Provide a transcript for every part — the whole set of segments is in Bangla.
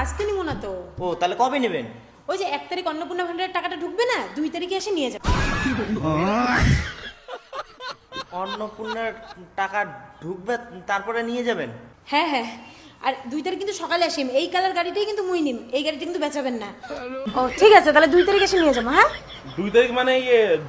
আজকে নিব না তো। ও তাহলে কবে নেবেন? ওই যে 1 তারিখ অন্নপূর্ণা ভান্ডারের টাকাটা ঢুকবে না, 2 তারিখে এসে নিয়ে যাবে। অন্নপূর্ণার টাকা ঢুকবে তারপরে নিয়ে যাবেন? হ্যাঁ হ্যাঁ, আর 2 তারিখ কিন্তু সকালে আসিম। এই কালার গাড়িটাই কিন্তু মুই নিম, এই গাড়িটা কিন্তু বেচাবেন না। ও ঠিক আছে, তাহলে 2 তারিখ এসে নিয়ে যাবো। হ্যাঁ 2 তারিখ মানে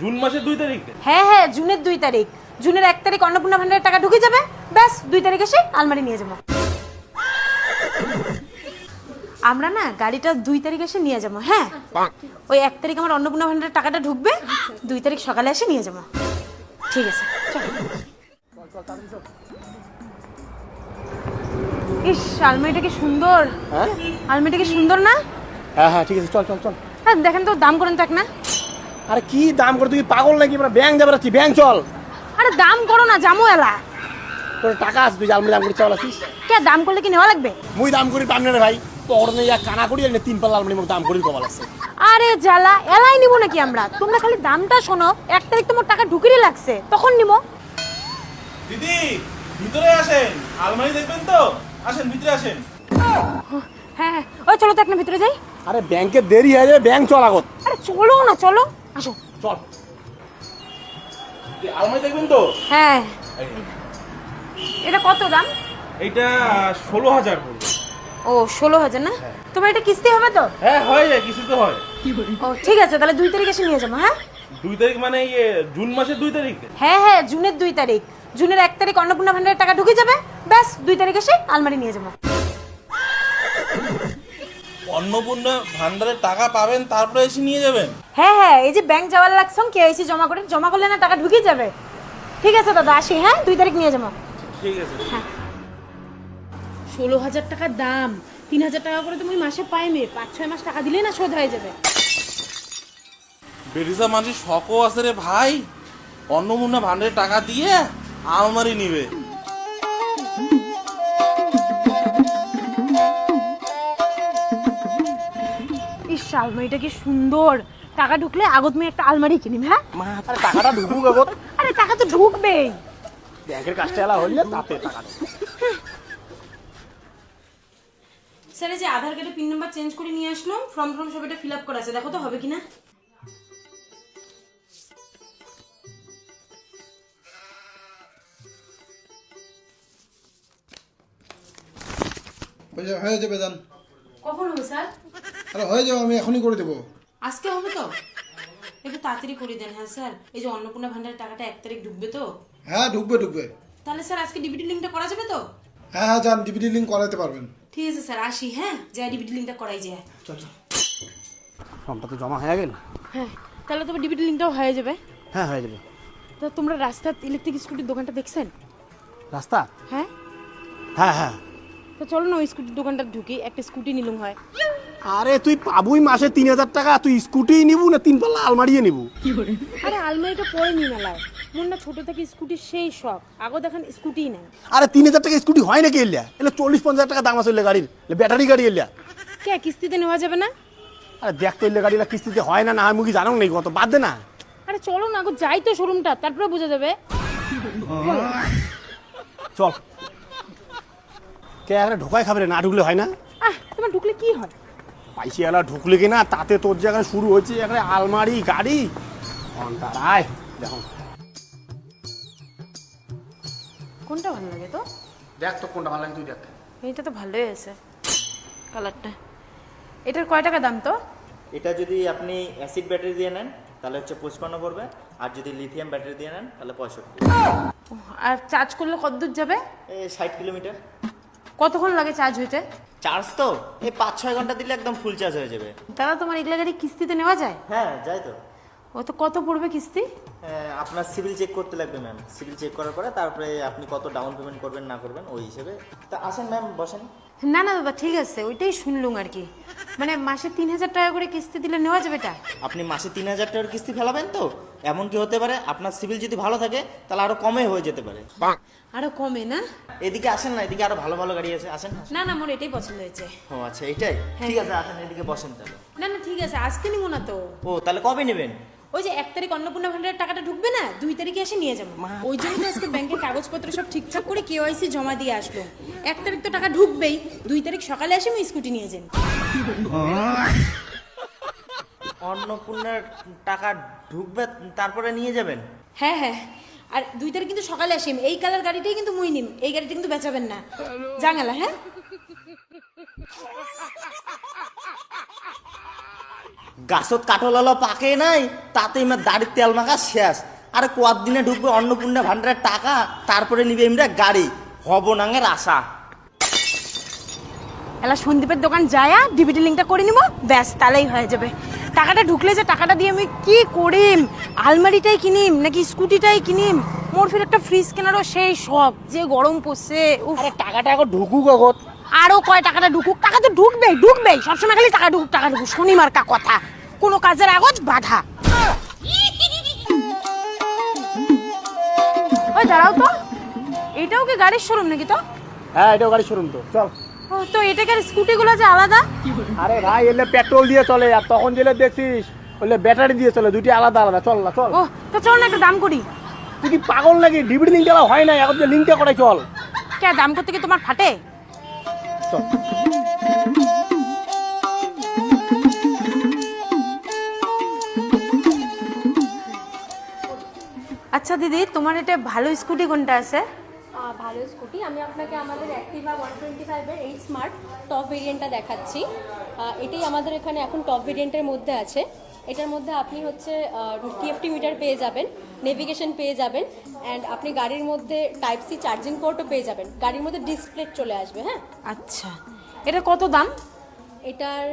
জুন মাসের 2 তারিখ? হ্যাঁ হ্যাঁ, জুনের 2 তারিখ। জুনের 1 তারিখ অন্নপূর্ণা ভান্ডারের টাকা ঢুকে যাবে, ব্যাস 2 তারিখ এসে আলমারি নিয়ে যাবো। আমরা না গাড়িটা 2 তারিখ এসে নিয়ে যাবো। হ্যাঁ ওই 1 তারিখ আমার অন্নপূর্ণা ভান্ডারের টাকাটা ঢুকবে, 2 তারিখ সকালে এসে নিয়ে যাবো। ঠিক আছে চল। ইস, আলমারিটা কি সুন্দর। হ্যাঁ আলমারিটা কি সুন্দর না? হ্যাঁ হ্যাঁ ঠিক আছে, চল চল চল। হ্যাঁ দেখেন তো, দাম করেন তো এক না। আরে কি দাম করে, তুই পাগল নাকি? আমরা ব্যাংক যাবে রাখছি, ব্যাংক চল। আরে দাম করো না, জামু এলা। তোর টাকা আছে, তুই আলমারি দাম করে চল আসিস। কে দাম করলে কি নেওয়া লাগবে? মুই দাম করি পাম না রে ভাই, পড়নে যা কানা করি আর 3 পাল্লা আলমারি মুখ দাম করি কমাল আছে। আরে জ্বালা, এলাই নিব নাকি আমরা? তোমরা খালি দামটা শোনো, 1 তারিখ তোমার টাকা ঢুকিয়ে লাগছে, তখন নিব। দিদি ভিতরে আসেন, আলমারি দেখবেন তো, আসেন ভিতরে আসেন। হ্যাঁ হ্যাঁ, ওই চলো তো এক না ভিতরে যাই। আরে ব্যাংকে দেরি হয়ে যাবে, ব্যাংক চল আগত। আরে চলো না, চলো আসো। চল। আলমারি দেখবেন তো? হ্যাঁ, এটা কত দাম? এইটা 16,000 পড়বে। ও 16,000 না? তোমার এটা কিস্তি হবে তো? হ্যাঁ হয়ে যায়, কিছু তো হয়। ও ঠিক আছে, তাহলে 2 তারিখ এসে নিয়ে যাবো। হ্যাঁ 2 তারিখ মানে জুন মাসের 2 তারিখ? হ্যাঁ হ্যাঁ, জুনের 2 তারিখ। জুনের 1 তারিখ অন্নপূর্ণা ভান্ডারের টাকা ঢুকে যাবে, ব্যাস 2 তারিখ এসে আলমারি নিয়ে যাবো। অন্নপূর্ণা ভান্ডারের টাকা পাবেন তারপরে এসে নিয়ে যাবেন? হ্যাঁ হ্যাঁ, এই যে ব্যাংক যাওয়ার লাগছম, কেআইসি জমা করে, জমা করলে না টাকা ঢুকে যাবে। ঠিক আছে দাদা, আসি। হ্যাঁ 2 তারিখ নিয়ে যাবো। ঠিক আছে। 16,000 টাকার দাম, 3,000 টাকা করে তুমি মাসে পাইমে, 5-6 মাস টাকা দিলেই না শোধ হয়ে যাবে। বেরিসা মাঝে শখও আছে রে ভাই, অন্নপূর্ণা ভান্ডারের টাকা দিয়ে আলমারি নিবে। ইস, আলমারিটা কি সুন্দর। টাকা ঢুকলে আগত আমি একটা আলমারি কিনিম। হ্যাঁ মা আরে টাকাটা ঢুকুক আগত, আরে টাকা তো ঢুকবেই। ব্যাংকের কাজটা এলা হইলে তাতে টাকা ঢুকুক। স্যার, এই যে আধার কার্ডে পিন নাম্বার চেঞ্জ করে নিয়ে আসলাম, ফর্ম সব এটা ফিল আপ করা আছে, দেখো তো হবে কিনা। হয়ে যাবে যান। কখন হবে স্যার? আরে হয়ে যাবে, আমি এখনই করে দেবো। আজকে হবে তো? একটু তাড়াতাড়ি করে দেন। হ্যাঁ স্যার, এই যে অন্নপূর্ণা ভান্ডারের টাকাটা 1 তারিখ ঢুকবে তো। হ্যাঁ ঢুকবে ঢুকবে। তাহলে স্যার আজকে ডিবিটি লিঙ্কটা করা যাবে তো? হ্যাঁ হ্যাঁ যান, ডিভিডি লিঙ্ক করাতে পারবেন। ঠিক আছে স্যার, আসি। হ্যাঁ যাই, ডিবিটি লিঙ্কটা করাই যায়। চল চল, ফর্মটা তো জমা হয়ে গেল। হ্যাঁ, তাহলে তোমার ডিবিটি লিঙ্কটাও হয়ে যাবে। হ্যাঁ হয়ে যাবে। তো তোমরা রাস্তার ইলেকট্রিক স্কুটির দোকানটা দেখছেন? রাস্তা? হ্যাঁ হ্যাঁ হ্যাঁ। তো চলো না ওই স্কুটির দোকানটা ঢুকি, একটা স্কুটি নিলুম হয়। আরে তুই পাবুই মাসে 3,000 টাকা, তুই স্কুটি নিবু না 3 পাল্লা আলমারিয়ে নিবু? আরে আলমারিটা পরে নি মেলায়, মন না ছোট থেকে স্কুটির সেই শখ, আগো দেখেন স্কুটিই নেন। আরে 3,000 টাকা স্কুটি হয় নাকি এলিয়া? এলে 40-50 টাকা দাম আছে এলে গাড়ির, ব্যাটারি গাড়ি এলিয়া। কে কিস্তিতে নেওয়া যাবে না? আরে দেখ তো এলে গাড়িটা কিস্তিতে হয় না, না আমি কি জানো নাকি? কত বাদ দে না। আরে চলো না, আগো যাই তো শোরুমটা, তারপরে বোঝা যাবে। চল। কে আরে ঢোকাই খাবে রে, না ঢুকলে হয় না? তোমার ঢুকলে কি হয়? পাইছি এলা ঢুকলে কি না, তাতে তোর জায়গায় শুরু হয়েছে একটা আলমারি গাড়ি আয় দেখো। কোনটা ভালো লাগে তো? দেখ তো কোনটা ভালো লাগে, তুই দেখ। এইটা তো ভালোই আছে কালারটা। এটার কয় টাকা দাম তো? এটা যদি আপনি অ্যাসিড ব্যাটারি দিয়ে নেন তাহলে হচ্ছে 55 পড়বে, আর যদি লিথিয়াম ব্যাটারি দিয়ে নেন তাহলে 65। আর চার্জ করলে কত দূর যাবে? 60 কিলোমিটার। কতক্ষণ লাগে চার্জ হইতে? চার্জ তো 5-6 ঘন্টা দিলে একদম ফুল চার্জ হয়ে যাবে। দাদা, তোমার এগুলা গাড়ি কিস্তিতে নেওয়া যায়? হ্যাঁ যাই তো। ও তো কত পড়বে কিস্তি? আপনার সিভিল চেক করতে লাগবে ম্যাম, সিভিল চেক করার পরে তারপরে আপনি কত ডাউন পেমেন্ট করবেন না করবেন ওই হিসেবে। তা আসেন ম্যাম, বসেন। না না দাদা, ঠিক আছে, ওইটাই শুনলুম আর কি। মানে মাসে 3,000 টাকা করে কিস্তি দিলে নেওয়া যাবে এটা? আপনি মাসে 3,000 টাকার কিস্তি ফেলাবেন তো, এমন কি হতে পারে আপনার সিভিল যদি ভালো থাকে তাহলে আরো কমে হয়ে যেতে পারে। আরো কমে না? এদিকে আসেন না, এদিকে আরো ভালো ভালো গাড়ি আছে, আসেন। না না, মোর এটাই পছন্দ হয়েছে। ও আচ্ছা এইটাই, ঠিক আছে আসেন, এদিকে বসেন তাহলে। না না ঠিক আছে, আজকে নিব না তো। ও তাহলে কবে নেবেন? ওই যে 1 তারিখ অন্নপূর্ণা ভান্ডারের টাকাটা ঢুকবে না, 2 তারিখে এসে নিয়ে যাবো। ওই জন্য তো আজকে ব্যাংকের কাগজপত্র সব ঠিকঠাক করে কেওয়াইসি জমা দিয়ে আসলো। 1 তারিখ তো টাকা ঢুকবেই, 2 তারিখ সকালে এসে আমি স্কুটি নিয়ে যান। অন্নপূর্ণার টাকা ঢুকবে তারপরে নিয়ে যাবেন? হ্যাঁ হ্যাঁ, আর 2 তারিখ কিন্তু সকালে আসিম। এই কালার গাড়িটাই কিন্তু মুই নিম, এই গাড়িটা কিন্তু বেচাবেন না। জাঙ্গালা হ্যাঁ। গাছত কাঠলালো পাকে নাই, তাতে ইমরা দাড়ির তেল মাখা শেষ। আরে কত দিনে ঢুকবে অন্নপূর্ণা ভান্ডারের টাকা, তারপরে নিবে ইমরা গাড়ি, হব নাঙের আশা। এলা সন্দীপের দোকান যায়া ডিভিডি লিঙ্কটা করে নিব, ব্যাস তাহলেই হয়ে যাবে। টাকাটা ঢুকলে যে টাকাটা দিয়ে আমি কি করিম, আলমারিটাই কিনিম নাকি স্কুটিটাই কিনিম, মোর ফির একটা ফ্রিজ কেনারও সেই শখ, যে গরম পড়ছে। উফ, আরে টাকাটা এখন ঢুকুক আগত। আরো কয় টাকাটা ঢুকুক, টাকা তো ঢুকবেই ঢুকবেই, সবসময় খালি টাকা ঢুকুক টাকা ঢুকুক, শনি মার্কা কথা, কোনো কাজের আগত বাধা। ওই দাঁড়াও তো, এটাও কি গাড়ির শোরুম নাকি? তো হ্যাঁ, এটাও গাড়ি শোরুম তো, চল। ও, তো এটাকে স্কুটিগুলো যে আলাদা। আরে ভাই, এলে পেট্রোল দিয়ে চলে, আর তখন যেলে দেখছিস বললে ব্যাটারি দিয়ে চলে, দুটি আলাদা আলাদা। চল না, চল। ও, তো চল না একটা দাম করি। তুই কি পাগল নাকি? ডিভিডি লিঙ্ক করা হয় না, এখন যে লিঙ্কটা করাই, চল। কে দাম করতে কি তোমার ফাটে? চল। আচ্ছা দিদি, তোমার এটা ভালো স্কুটি কোনটা আছে? ভালো স্কুটি আমি আপনাকে আমাদের অ্যাক্টিভা 125 এর এই স্মার্ট টপ ভেরিয়েন্টটা দেখাচ্ছি। এটাই আমাদের এখানে এখন টপ ভেরিয়েন্টের মধ্যে আছে। এটার মধ্যে আপনি হচ্ছে টিএফটি মিটার পেয়ে যাবেন, নেভিগেশন পেয়ে যাবেন, অ্যান্ড আপনি গাড়ির মধ্যে টাইপ সি চার্জিং পোর্টও পেয়ে যাবেন। গাড়ির মধ্যে ডিসপ্লে চলে আসবে। হ্যাঁ, আচ্ছা, এটা কত দাম? এটার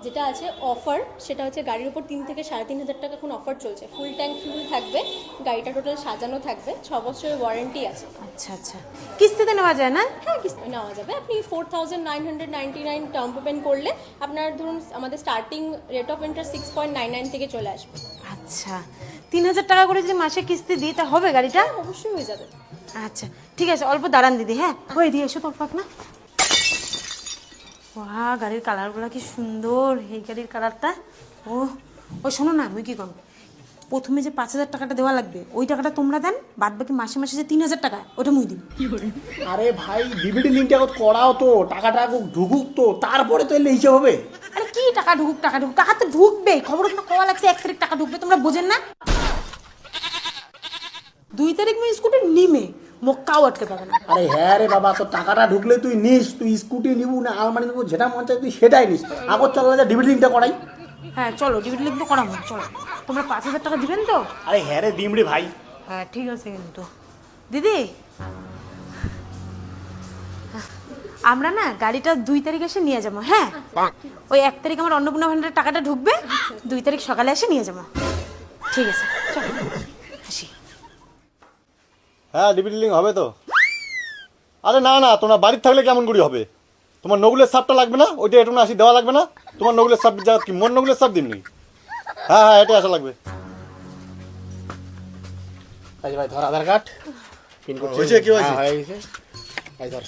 যেটা আছে অফার, সেটা হচ্ছে গাড়ির উপর 3 থেকে 3,500 টাকা এখন অফার চলছে। ফুল ট্যাঙ্ক ফিউল থাকবে, গাড়িটা টোটাল সাজানো থাকবে, 6 বছরের ওয়ারেন্টি আছে। আচ্ছা আচ্ছা, কিস্তিতে নেওয়া যায় না? হ্যাঁ, কিস্তি নেওয়া যাবে। আপনি 4,999 ডাউন পেমেন্ট করলে আপনার ধরুন আমাদের স্টার্টিং রেট অফ ইন্টারেস্ট 6.99 থেকে চলে আসবে। আচ্ছা, 3,000 টাকা করে যদি মাসে কিস্তি দিই তা হবে গাড়িটা? অবশ্যই হয়ে যাবে। আচ্ছা ঠিক আছে, অল্প দাঁড়ান দিদি। হ্যাঁ, হয়ে দিয়ে এসো তোর পাক না। ওয়া, গাড়ির কালারগুলো কি সুন্দর, এই গাড়ির কালারটা। ও ও, শোনো না, আমি কি করব, প্রথমে যে 5,000 টাকাটা দেওয়া লাগবে ওই টাকাটা তোমরা দেন, বাদ বাকি মাসে মাসে যে 3,000 টাকা ওটা মুই দিন। আরে ভাই, ডিভিডি লিঙ্কটা এখন করাও তো, টাকাটা ঢুকুক তো, তারপরে তো এলে হিসেব হবে। আরে কি টাকা ঢুকুক টাকা ঢুকুক, টাকা তো ঢুকবেই, খবর তো কওয়া লাগছে 1 তারিখ টাকা ঢুকবে, তোমরা বোঝেন না? 2 তারিখ মুই স্কুটি নিমে মক্কাও আটকে পাবে না। আরে হ্যাঁ রে বাবা, তো টাকাটা ঢুকলে তুই নিস, তুই স্কুটি নিবু না আলমারি নিবু, যেটা মন চায় তুই সেটাই নিস। আগত চল না, ডিভিডি লিঙ্কটা করাই। হ্যাঁ চলো, ডিভিডি লিঙ্ক তো করাবো, চলো। তোমরা 5,000 টাকা দিবেন তো? আরে হ্যাঁ রে, দিম রে ভাই। হ্যাঁ ঠিক আছে। কিন্তু দিদি, আমরা না গাড়িটা 2 তারিখ এসে নিয়ে যাবো। হ্যাঁ, ওই 1 তারিখ আমার অন্নপূর্ণা ভান্ডারের টাকাটা ঢুকবে, 2 তারিখ সকালে এসে নিয়ে যাবো। ঠিক আছে, চলো আসি। হ্যাঁ, ডিভিডি লিঙ্ক হবে তো? আরে না না, তোমার বাড়ির থাকলে কেমন করে হবে? তোমার নগুলের সাপটা লাগবে না? ওইটা একটু আসি দেওয়া লাগবে না? তোমার নগুলের সাপ যা কি মোর নগুলের সাপ দিমনি? হ্যাঁ হ্যাঁ, এটা আসা লাগবে। আচ্ছা ভাই, ধর আধার কার্ড। পিন কোড হয়েছে, কি হয়েছে? হয়ে গেছে। এই ধর,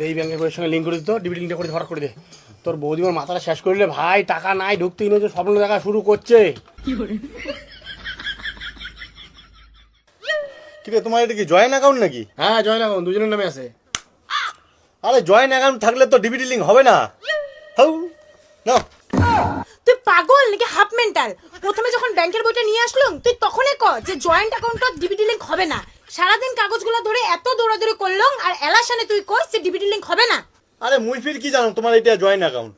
এই ব্যাংকের বইয়ের সঙ্গে লিঙ্ক করে দিত, ডিভিডি লিঙ্কটা করে ধরা করে দে। তোর বৌদিমার মাথাটা শেষ করলে ভাই, টাকা নাই, ঢুকতেই নয়, স্বপ্ন দেখা শুরু করছে। কিরে, তোমার এটা কি জয়েন্ট অ্যাকাউন্ট নাকি? হ্যাঁ, জয়েন অ্যাকাউন্ট দুজনের নামে আছে। আরে জয়েন্ট অ্যাকাউন্ট থাকলে তো ডিভিডি লিঙ্ক হবে না। হাউ না, তুই পাগল নাকি হাফ মেন্টাল? প্রথমে যখন ব্যাংকের বইটা নিয়ে আসলাম তুই তখনই ক যে জয়েন্ট অ্যাকাউন্টত ডিভিডি লিঙ্ক হবে না। সারাদিন কাগজগুলো ধরে এত দৌড়াদৌড়ি করলাম, আর এলাসানে তুই কইস যে ডিভিডি লিঙ্ক হবে না। আরে মুই ফির কি জানো তোমার এটা জয়েন্ট অ্যাকাউন্ট?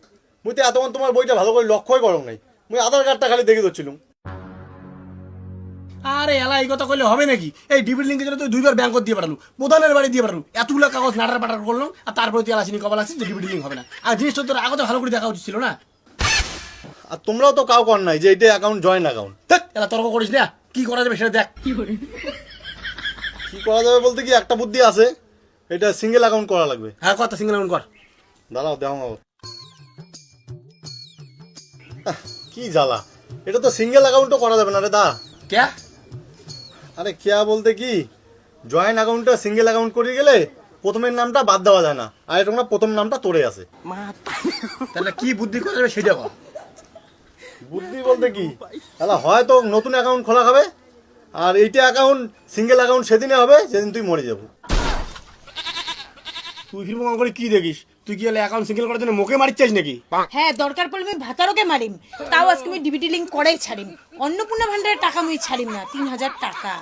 মুই তো এতক্ষণ তোমার বইটা ভালো করে লক্ষ্যই করো নাই, মুই আধার কার্ডটা খালি দেখে দিচ্ছিলাম। আরে এলা, এই কথা কইলে হবে নাকি? এই ডিভিডি লিঙ্কের জন্য তুই 2বার ব্যাংকত দিয়ে পাঠালু, প্রধানের বাড়ি দিয়ে পাঠালু, এতগুলো কাগজ নাটার পাটার করলাম, আর তারপরে তুই এলাচিনি কবা লাগছিস যে ডিভিডি লিঙ্ক হবে না। আর জিনিসটা তোর আগতে ভালো করে দেখা উচিত ছিল না। আর তোমরাও তো কাউ কর নাই যে এটা অ্যাকাউন্ট জয়েন্ট অ্যাকাউন্ট। দেখ, এলা তর্ক করিস না, কি করা যাবে সেটা দেখ। কি করা যাবে বলতে কি একটা বুদ্ধি আছে, এটা সিঙ্গেল অ্যাকাউন্ট করা লাগবে। হ্যাঁ, কথা সিঙ্গেল অ্যাকাউন্ট কর। দাঁড়াও দেওয়া কি জ্বালা, এটা তো সিঙ্গেল অ্যাকাউন্টও করা যাবে না রে দা। কে? আরে কেয়া বলতে কি, জয়েন্ট অ্যাকাউন্টটা সিঙ্গেল অ্যাকাউন্ট করে গেলে প্রথমের নামটা বাদ দেওয়া যায় না, আর এটা প্রথম নামটা তোরে আছে। তাহলে কি বুদ্ধি করা যাবে সেটা কর। বুদ্ধি বলতে কি তাহলে হয়তো নতুন অ্যাকাউন্ট খোলা হবে, আর এইটা অ্যাকাউন্ট সিঙ্গেল অ্যাকাউন্ট সেদিনে হবে যেদিন তুই মরে যাবো। তুই ফিল্ম করে কি দেখিস? তুই কি হলে অ্যাকাউন্ট সিঙ্গেল করার জন্য মোকে মারিচ্ছিস নাকি? হ্যাঁ, দরকার পড়লে আমি ভাতারকে মারিম, তাও আজকে আমি ডিবিটি লিঙ্ক করেই ছাড়িম। অন্নপূর্ণা ভান্ডারের টাকা মুই ছাড়িম না, 3000 টাকা।